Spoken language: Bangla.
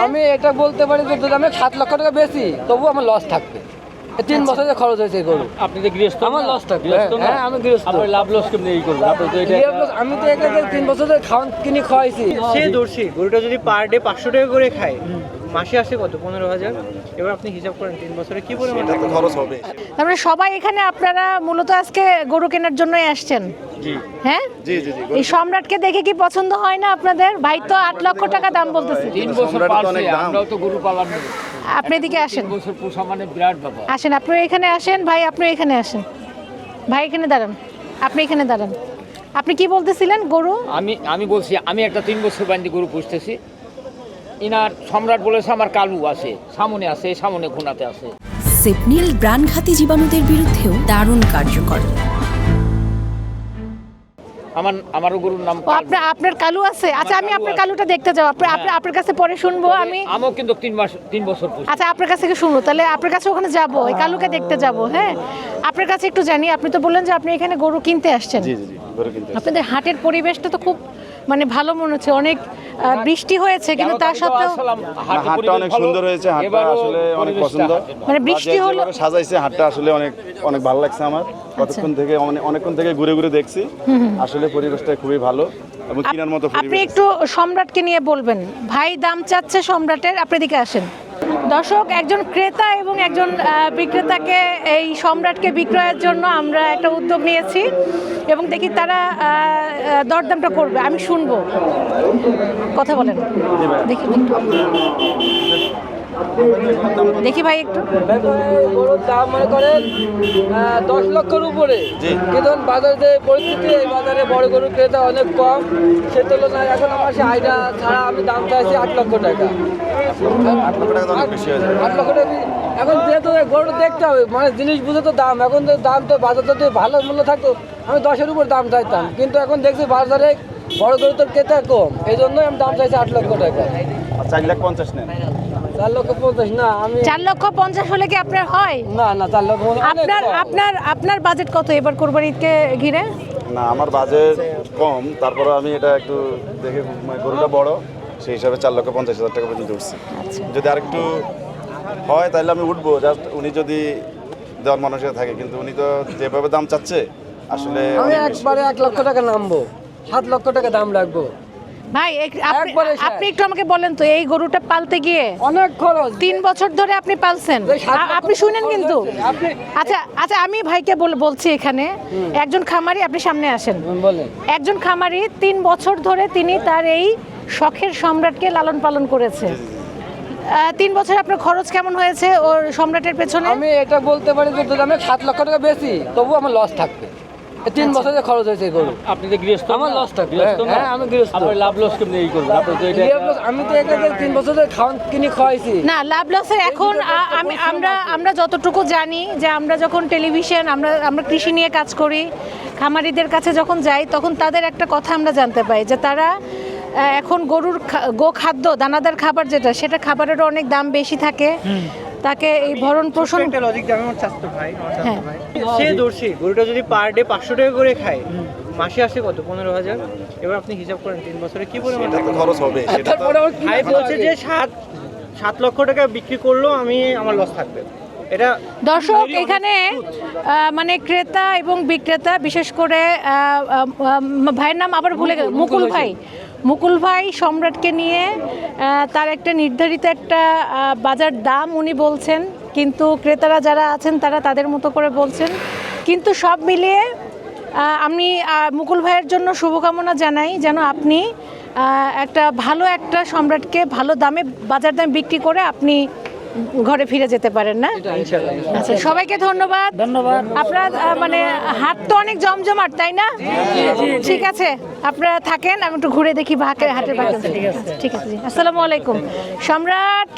আমি এটা বলতে পারি যে যদি আমি 7 লক্ষ টাকা বেশি তবু আমার লস থাকবে। 3 বছরের খরচ হয়েছে গরু। আপনি যে গৃহস্থ, আমার লস থাকবে। হ্যাঁ আমি গৃহস্থ। আপনি লাভ লস কেমনে এই করবেন? আপনি তো এটা আমি তো এখানে 3 বছরের খাওয়ান কিনে খাওয়াইছি। সে দর্শী গরুটা যদি পার ডে 500 টাকা করে খায়, মাসে আসে কত? 15,000। এবার আপনি হিসাব করেন 3 বছরে কি পরিমাণ টাকা খরচ হবে। তারপরে সবাই এখানে আপনারা মূলত আজকে গরু কেনার জন্যই আসছেন? জি হ্যাঁ, জি জি জি। এই সম্রাটকে দেখে কি পছন্দ হয় না আপনাদের? ভাই তো 8 লক্ষ টাকা দাম বলতেছে। 3 বছর সম্রাট তো পারছে, অনেক দাম। আমরাও তো গরু পালন করি। আপনি এদিকে আসেন, 3 বছর পোষা মানে বিরাট ব্যাপার। আসেন আপনি এখানে আসেন। ভাই আপনি এখানে আসেন, ভাই এখানে দাঁড়ান, আপনি এখানে দাঁড়ান। আপনি কি বলতেছিলেন? গরু আমি বলছি আমি একটা 3 বছর বান্দি গরু পুষতেছি। ইনার সম্রাট বলেছে আমার কালু আছে, সামনে আছে, সামনে ঘোনাতে আছে। সেপনিল প্রাণঘাতী জীবাণুদের বিরুদ্ধেও দারুণ কার্যকর। আমারও গরুর নাম ও, আপনার কালু আছে? আচ্ছা, আমি আপনার কালুটা দেখতে যাবো। আপনার কাছে পরে শুনবো আমি। আমিও কিন্তু 3 বছর পুষি। আচ্ছা, আপনার কাছ থেকে শুনবো, তাহলে আপনার কাছে ওখানে যাবো, এই কালুকে দেখতে যাবো। হ্যাঁ, আপনার কাছে একটু জানি, আপনি তো বললেন যে আপনি এখানে গরু কিনতে আসছেন। জি জি জি, গরু কিনতে আসছি। আপনাদের হাটের পরিবেশটা তো খুব মানে ভালো মনে হচ্ছে। অনেক বৃষ্টি হয়েছে, কিন্তু তার সত্ত্বেও হাটটা অনেক সুন্দর হয়েছে। হাটটা আসলে অনেক পছন্দ। মানে বৃষ্টি বাজার হলো, যেভাবে সাজাইছে হাটটা আসলে অনেক অনেক ভালো লাগছে আমার। অনেকক্ষণ থেকে ঘুরে ঘুরে দেখছি। আসলে পরিবেশটা খুবই ভালো এবং কেনার মতো আপনি পরিবেশ। একটু সম্রাটকে নিয়ে বলবেন। ভাই দাম চাচ্ছে সম্রাটের, আপনি দিকে আসেন। দর্শক, একজন ক্রেতা এবং একজন বিক্রেতাকে এই সম্রাটকে বিক্রয়ের জন্য আমরা একটা উদ্যোগ নিয়েছি এবং দেখি তারা দরদামটা করবে। আমি শুনবো, কথা বলেন। দেখি ভাই একটু। গরুর দাম মনে করেন 10 লক্ষের উপরে, কিন্তু বাজারে যে পরিস্থিতি, এই বাজারে বড় গরু ক্রেতা অনেক কম। সে তুলনায় এখন আমার সে আইডিয়া ছাড়া আমি দাম চাইছি 8 লক্ষ টাকা। 8 লক্ষ টাকা তো অনেক বেশি হয়ে যায়। 8 লক্ষ টাকা এখন যেহেতু গরু দেখতে হবে, মানে জিনিস বুঝে তো দাম। এখন তো দাম তো বাজার যদি ভালো মূল্য থাকতো আমি 10-এর উপর দাম চাইতাম, কিন্তু এখন দেখছি বাজারে বড় গরু তো ক্রেতা কম, এই জন্যই আমি দাম চাইছি 8 লক্ষ টাকা। 4,50,000 নেন। 4,50,000 না, আমি 4,50,000 হলে কি আপনার হয়? না 4 লক্ষ আপনার বাজেট কত এবার কোরবানি ঈদকে ঘিরে? না, আমার বাজেট কম, তারপরে আমি এটা একটু দেখে গরুটা বড়, সেই হিসাবে 4,50,000 টাকা পর্যন্ত উঠছি। যদি আরেকটু হয় তাহলে আমি উঠবো, জাস্ট উনি যদি দেওয়ার মানুষের থাকে, কিন্তু উনি তো যেভাবে দাম চাচ্ছে আসলে আমি অনেক বেশি। একবারে 1 লক্ষ টাকা নামবো, 7 লক্ষ টাকা দাম রাখবো। ভাই একবারে শেষ। আপনি একটু আমাকে বলেন তো, এই গরুটা পালতে গিয়ে অনেক খরচ। 3 বছর ধরে আপনি পালছেন। এই 7 লক্ষ আপনি শুনেন খরচ কিন্তু। হয়েছে। আপনি আচ্ছা আমি ভাইকে বলছি, এখানে একজন খামারি, আপনি সামনে আসেন। বলেন। একজন খামারি 3 বছর ধরে তিনি তার এই শখের সম্রাটকে লালন পালন করেছে। 3 বছর আপনার খরচ কেমন হয়েছে ওর সম্রাটের পেছনে? আমি এটা বলতে পারি যে যদি আমি 7 লক্ষ টাকা বেশি তবু আমার লস থাকবে। 3 বছরের খরচ হয়েছে গরু। আপনি যে গৃহস্থ, আমার লস থাকবে। গৃহস্থ না? হ্যাঁ, আমি গৃহস্থ। আপনি লাভ লস কেমনে এই করবেন? আপনি তো এটা আমি তো এখানে 3 বছরের খাওয়ান কিনে খাওয়াইছি। না, লাভ লসের এখন আমরা যতটুকু জানি যে আমরা যখন টেলিভিশন, আমরা কৃষি নিয়ে কাজ করি, খামারিদের কাছে যখন যাই তখন তাদের একটা কথা আমরা জানতে পাই যে তারা এখন গরুর গোখাদ্য, দানাদার খাবার যেটা, সেটা খাবারেরও অনেক দাম বেশি থাকে। তাকে এই ভরণ পোষণ একটা লজিক জানেন আমার চাচতো ভাই, হ্যাঁ। সে দর্শী গরুটা যদি পার ডে 500 টাকা করে খায়, মাসে আসে কত? 15,000। এবার আপনি হিসাব করেন 3 বছরে কি পরিমাণ এটা টাকা তো খরচ হবে, সেটা তো তারপরে আমার ভাই বলছে যে 7 লক্ষ টাকা বিক্রি করলেও আমার লস থাকবে। এটা দর্শক, এখানে মানে ক্রেতা এবং বিক্রেতা, বিশেষ করে ভাইয়ের নাম আবার ভুলে গেল, মুকুল ভাই সম্রাটকে নিয়ে তার একটা নির্ধারিত একটা বাজার দাম উনি বলছেন, কিন্তু ক্রেতারা যারা আছেন তারা তাদের মতো করে বলছেন। কিন্তু সব মিলিয়ে আমি মুকুল ভাইয়ের জন্য শুভকামনা জানাই, যেন আপনি ভালো একটা সম্রাটকে ভালো দামে, বাজার দামে বিক্রি করে আপনি ঘরে ফিরে যেতে পারেন না? আচ্ছা, সবাইকে ধন্যবাদ। আপনার মানে হাট তো অনেক জমজমাট, তাই না? ঠিক আছে, আপনারা থাকেন, আমি একটু ঘুরে দেখি হাটের বাকি। ঠিক আছে, আসসালামু আলাইকুম। সম্রাট।